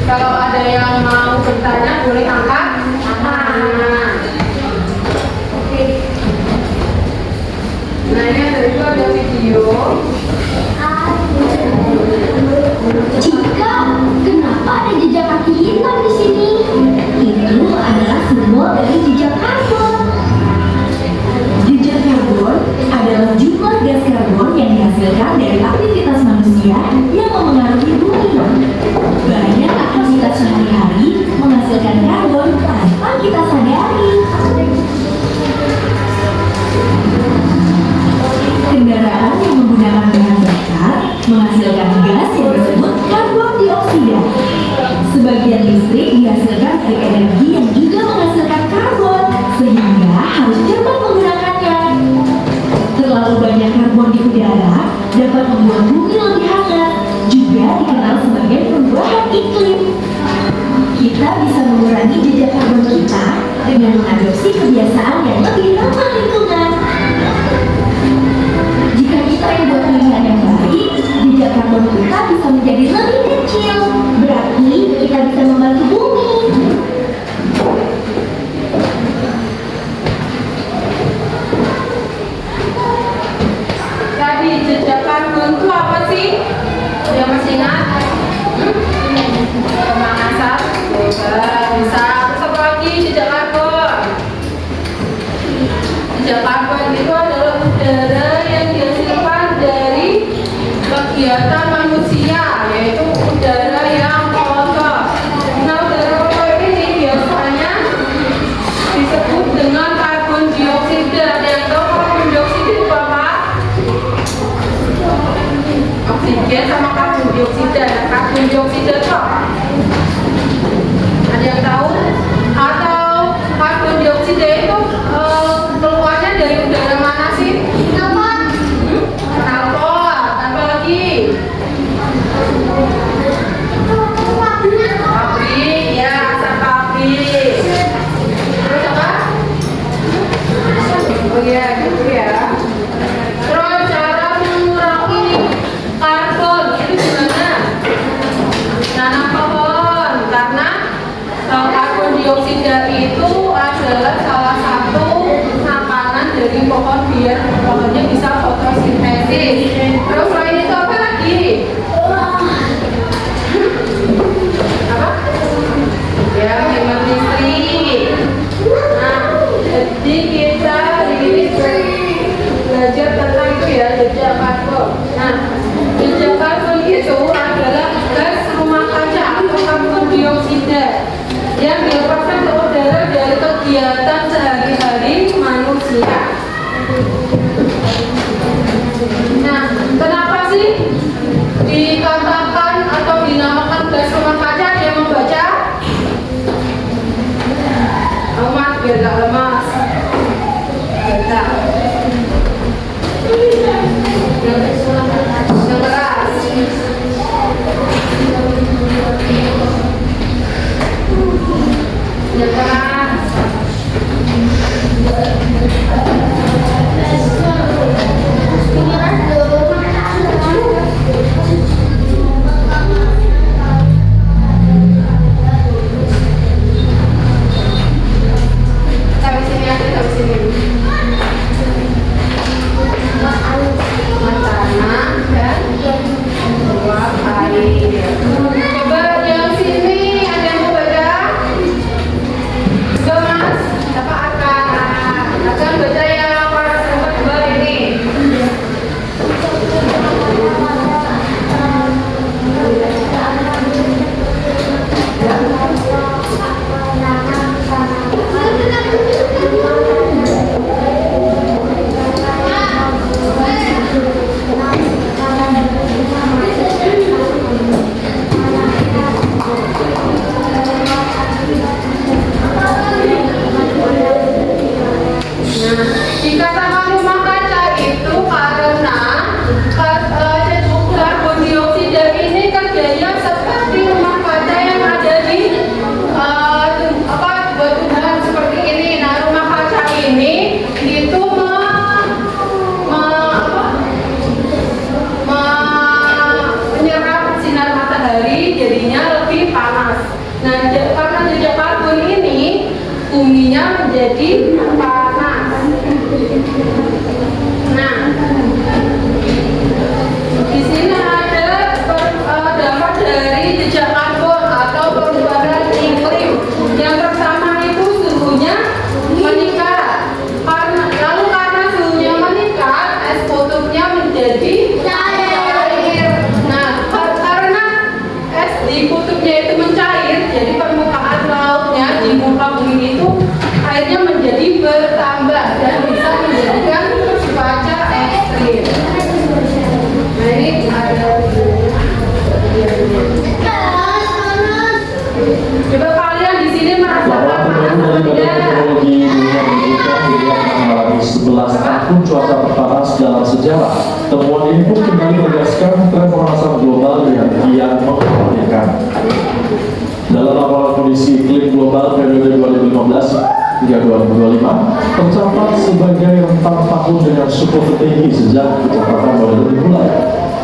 Kalau ada yang mau bertanya boleh angkat tangan. Oke. Nah ini ada video. Cika, kenapa ada jejak kaki hitam di sini? Itu adalah simbol dari jejak karbon. Jejak karbon adalah jumlah gas karbon yang dihasilkan dari aktivitas manusia yang memengaruhi bumi. Banyak aktivitas sehari-hari menghasilkan karbon tanpa kita sadari. Kendaraan yang menggunakan bahan bakar menghasilkan gas yang disebut karbon dioksida. Sebagian listrik dihasilkan dari energi yang juga menghasilkan karbon, sehingga harus cepat menggunakannya. Terlalu banyak karbon di udara dapat membuat bumi lebih hangat, juga dikenal sebagai perubahan iklim. Kita bisa mengurangi jejak karbon kita dengan mengadopsi kebiasaan yang lebih ramah lingkungan. Jika kita membuat pilihan yang baik, jejak karbon kita bisa menjadi lebih kecil. Berarti kita bisa membantu bumi. Tadi jejak karbon itu apa sih? Yang masih ingat? Pemanasan. Bisa. Terus apa lagi jejak karbon? Jejak karbon itu adalah udara yang dihasilkan dari kegiatan manusia, yaitu udara yang kotor. Nah, udara kotor ini biasanya disebut dengan karbon dioksida. Ada yang tahu karbon dioksida itu apa? Oksigen sama karbon dioksida. Karbon dioksida itu apa? Ada yang tahu? Atau karbon dioksida itu keluarnya dari udara mana sih? Knalpot. Apa lagi? Pabrik, ya, asap pabrik. Terus apa? Oh iya, gitu ya. Terus cara mengurangi karbon itu gimana? Nanam pohon, karena karbon dioksida itu adalah salah satu makanan dari pohon biar pohonnya bisa fotosintesis. Terus selain itu apa lagi? Apa? Ya, hemat listrik. Nah, jadi kita ini belajar tentang itu ya, jejak karbon. Nah, jejak karbon itu adalah gas rumah kaca atau karbon dioksida yang dilepaskan ke udara dari kegiatan sehari-hari manusia. Nah, kenapa sih dikatakan atau dinamakan gas rumah kaca? Ada yang membaca? Amat biar gak lemas. Baca. Yang keras. Yang keras. Sampai sini aja, sampai sini. Makanan dan uap air. Coba yang sini ada yang mau baca? Nah, karena jejak karbon ini buminya menjadi panas. Nah, di sini ada dampak dari jejak karbon atau perubahan iklim. Yang pertama itu suhunya meningkat. Lalu karena suhunya meningkat, es kutubnya menjadi cair. Nah, karena es di kutubnya itu mencair, jadi permukaan lautnya di muka bumi itu airnya menjadi bertambah dan bisa menjadikan cuaca ekstrim. Nah, ini ada coba kalian di sini merasakan panas atau tidak? Mengalami 11 tahun cuaca terpanas dalam sejarah. Temuan ini pun kembali menegaskan tren pemanasan global yang kian mengkhawatirkan. Dalam laporan kondisi iklim global periode 2015 hingga 2025, tercatat sebagai rentang tahun dengan suhu tertinggi sejak pencatatan model dimulai.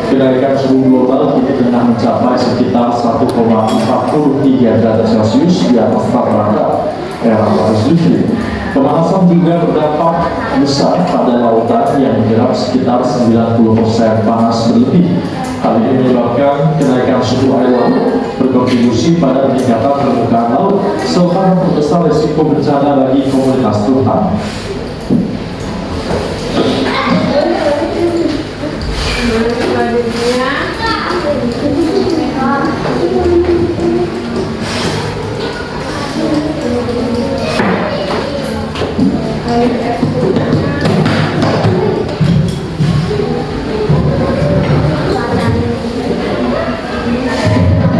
Kenaikan suhu global kini tengah mencapai sekitar 1,43 derajat Celcius di atas rata-rata era panas bumi. Pemanasan juga berdampak besar pada lautan yang menyerap sekitar 90% panas berlebih. Hal ini menyebabkan kenaikan suhu air laut berkontribusi pada peningkatan permukaan laut serta memperbesar risiko bencana bagi komunitas terutama. Selanjutnya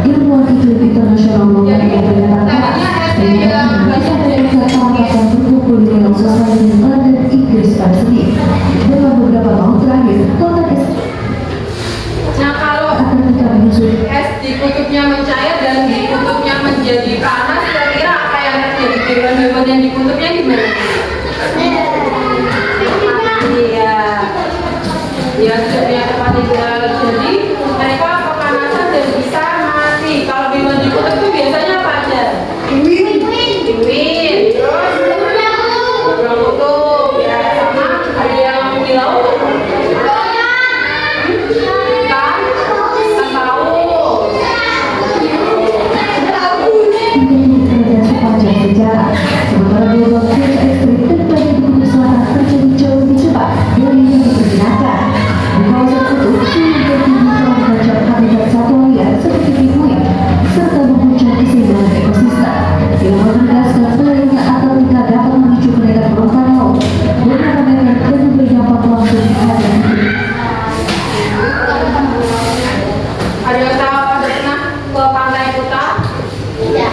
Ilmuwan iklim internasional menyatakan akan berkumpul di Royal Society London, Inggris pada Senin. Dalam beberapa tahun terakhir, kontak es kalau akan tetap menyusut. es di kutubnya mencair dan di kutubnya menjadi panas, kira-kira apa yang terjadi? Hewan-hewan yang di kutubnya gimana? Iya, ya sudah tempat tinggal. Jadi mereka kepanasan dan bisa mati. Kalau hewan di kutub itu biasanya apa aja? Penguin, terus beberapa kutub, ya sama ada yang di laut. Sepanjang sejarah, sementara global cuaca ekstrim terjadi di kutub selatan terjadi jauh lebih cepat dari yang diperkirakan. Di kawasan kutub, suhu tertinggi telah mengancam habitat satwa liar seperti penguin, serta menguncang keseimbangan ekosistem. Ilmuwan menegaskan penurunan Antartika dapat memicu kenaikan permukaan laut, beberapa meter dan memberi dampak langsung terhadap hidup. Ada yang tahu ada pernah ke Pantai Kuta? Tidak.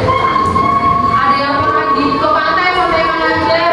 Ada yang pernah ke pantai mana aja?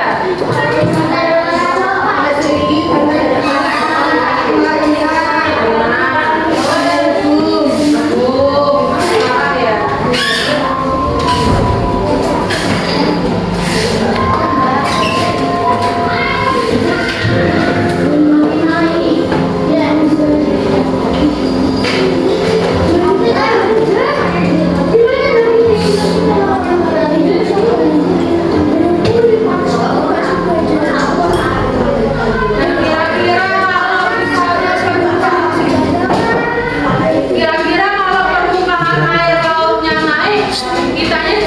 Kira-kira kalau permukaan air lautnya naik, kitanya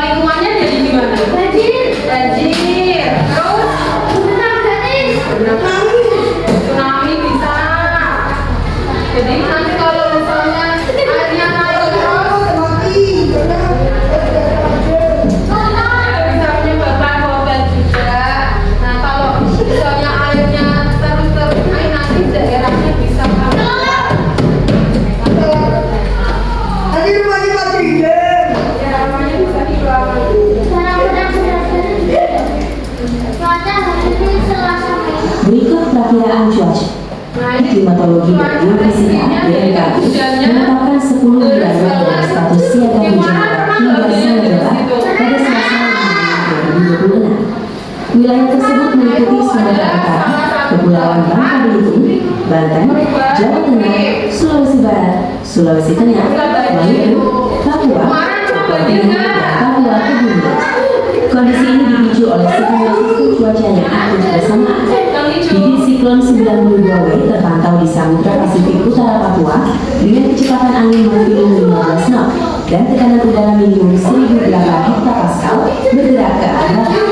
lingkungannya jadi gimana? Banjir. Terus tsunami bisa. Jadi nanti kalau misalnya airnya naik bisa menyebabkan korban juga. Nah, kalau misalnya airnya terus naik, nanti daerahnya bisa Berikut perakiraan cuaca. Klimatologi dan Geofisika BMKG menetapkan 10 wilayah dengan status siaga bencana hingga Samudera pada Selasa 2026. Wilayah tersebut meliputi Sumatera Utara, Kepulauan Bangka Belitung, Banten, Jawa Tengah, Sulawesi Barat, Sulawesi Tengah, Maluku, Papua, Papua Timur, dan tekanan udara minimum 1008 hektapascal bergerak ke arah barat.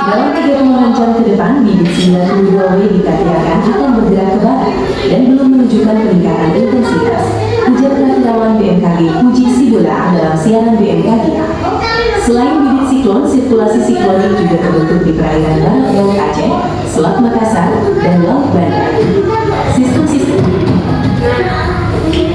Dalam 3,6 jam ke depan, bibit 92W diperkirakan akan bergerak ke barat dan belum menunjukkan peningkatan intensitas. Ujar Perakirawan BMKG Puji Sibola dalam siaran BMKG. Selain bibit siklon, sirkulasi siklonik juga terbentuk di perairan barat Laut Aceh, Selat Makassar, dan Laut Banda. Sistem-sistem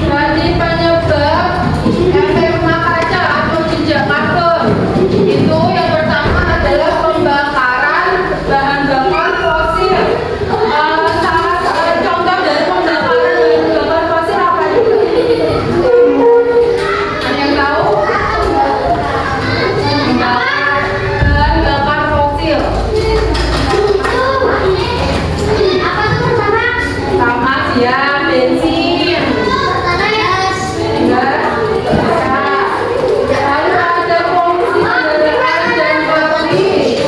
Bagi penyebab efek rumah kaca atau jejak karbon itu yang pertama adalah pembakaran bahan bakar fosil. Contoh dari pembakaran bahan bakar fosil apa itu? Ada yang tahu? Pembakaran bahan bakar fosil. Sama dia bensin. Lalu ada polusi kendaraan dan pabrik.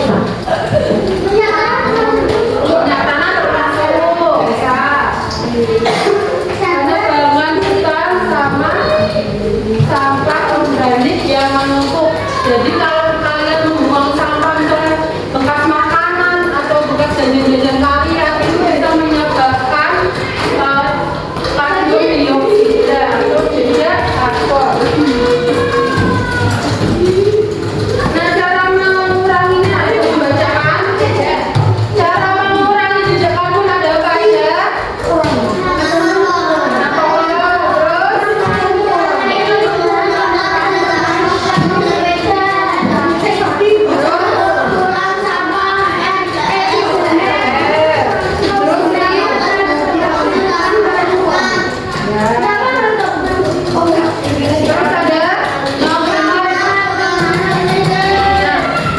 Minyak tanah termasuk, bisa. Ada bahan hutan sama sampah organik yang menumpuk. Jadi kalau kalian membuang sampah misalnya bekas makanan atau bekas jajan-jajan kalian itu bisa menyebabkan karbon dioksida atau jejak karbon. Nah, cara menguranginya ayo membacakan. Cara mengurangi jejak karbon ada apa aja?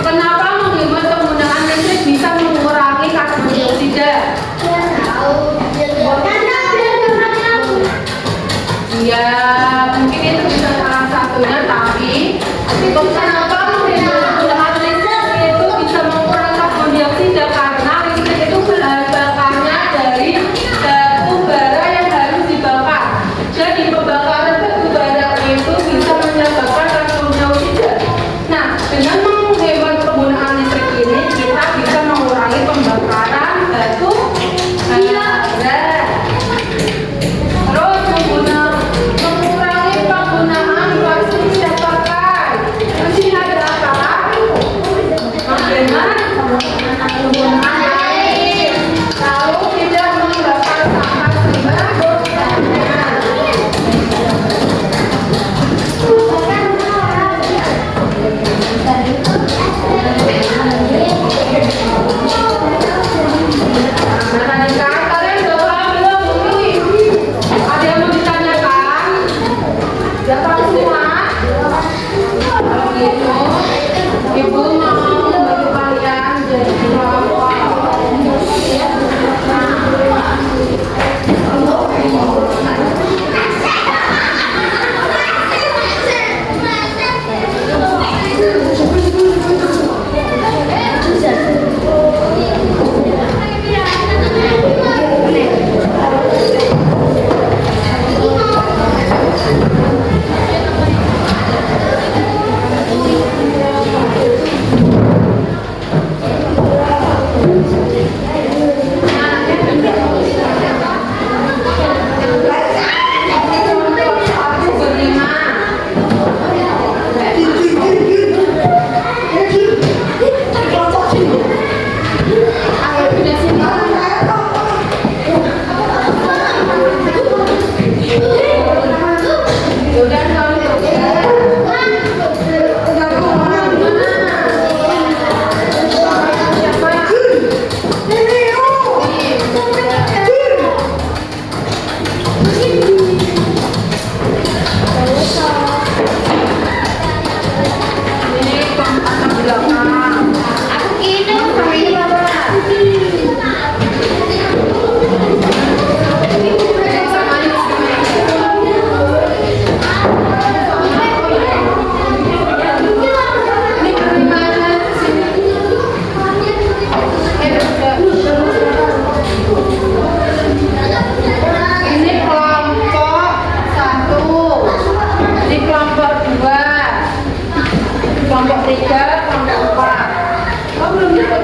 Kenapa menghemat penggunaan listrik bisa mengurangi karbon dioksida? Ya, mungkin itu bisa salah satunya, tapi kenapa menghemat penggunaan listrik itu bisa mengurangi karbon dioksida? Karena listrik itu bahan bakarnya dari batu bara yang harus dibakar. Jadi pembakaran batu bara itu bisa menyebabkan karbon dioksida. Nah, dengan menghemat penggunaan listrik ini kita bisa mengurangi pembakaran batu bara. Terus mengurangi penggunaan plastik siap pakai. 3 sampai 4. Oh, belum dapat.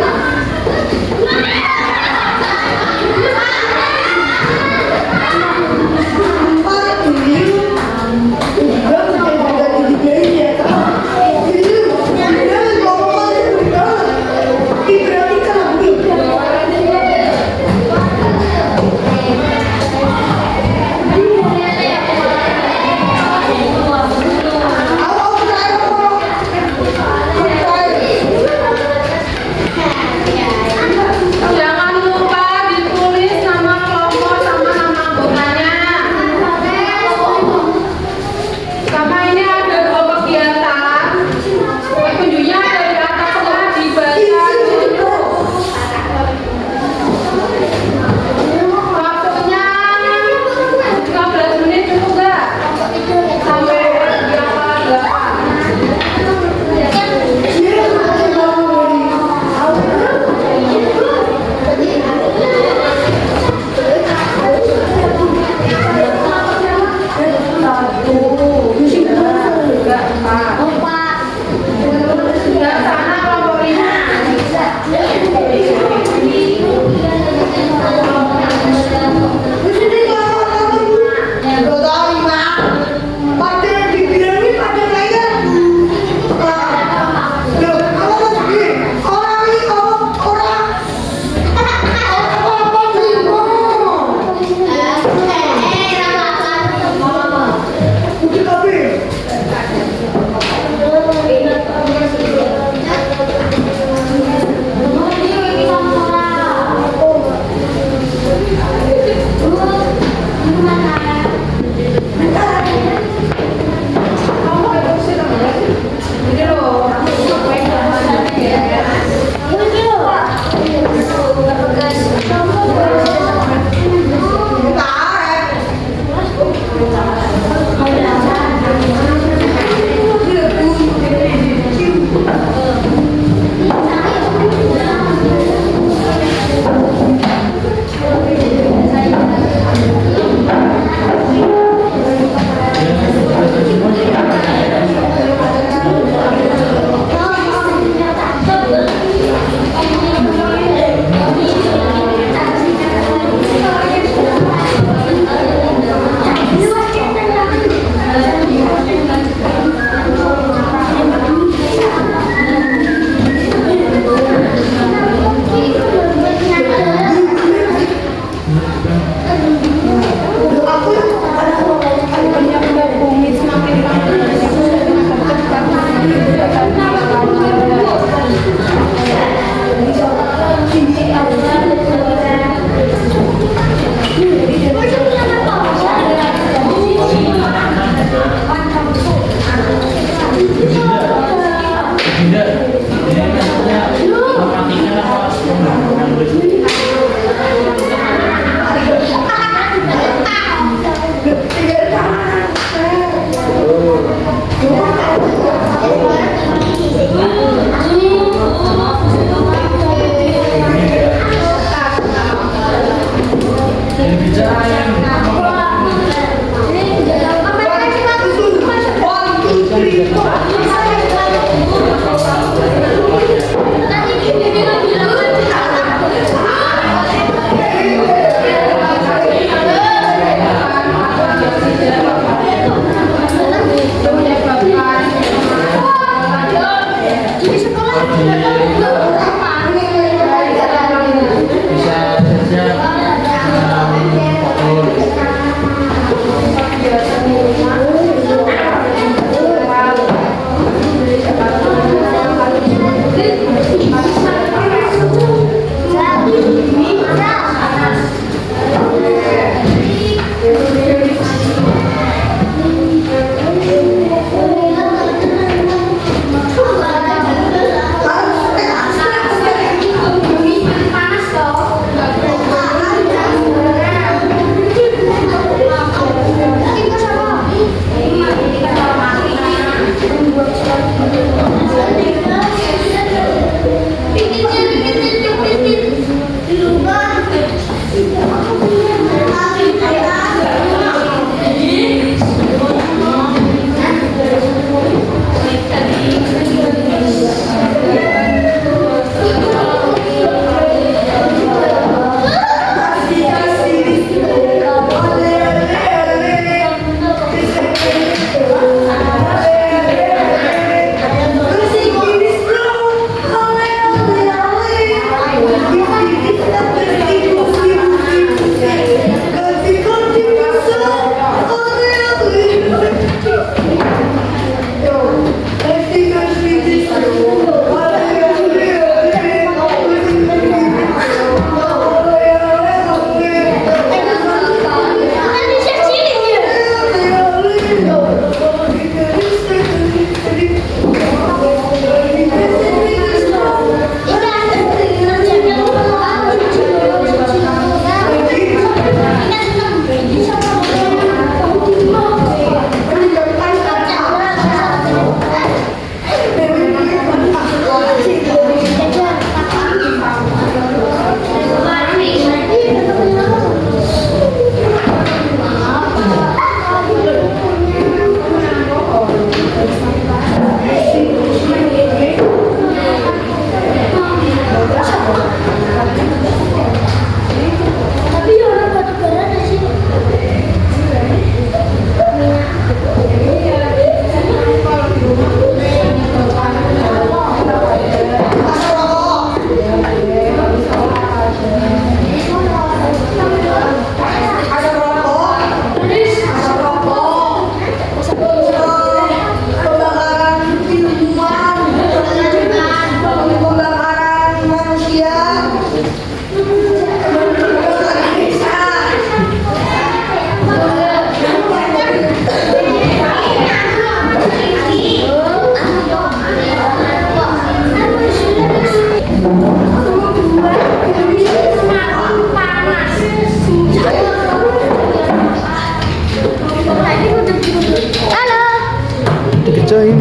Dikerjain.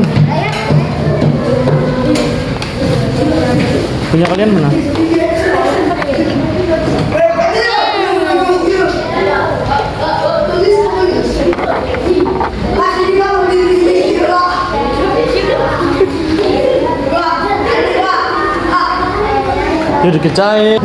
Punya kalian mana? Yuk dikerjain.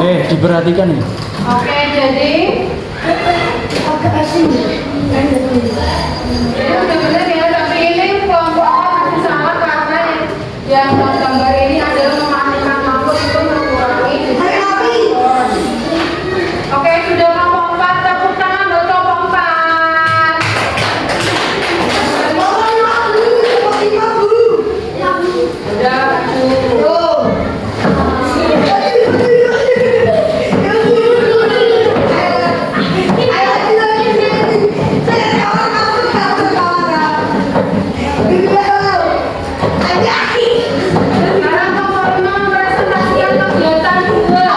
Diperhatikan nih. Oke, jadi ini udah bener ya, tapi ini kelompoknya masih sama karena yang dalam gambar ini adalah mematikan lampu itu mengurangi deteksi. Oke, sudah kelompok 4, tepuk tangan buat kelompok 4. Udah, cukup. Sekarang kelompok 5 mempresentasikan kegiatan 2.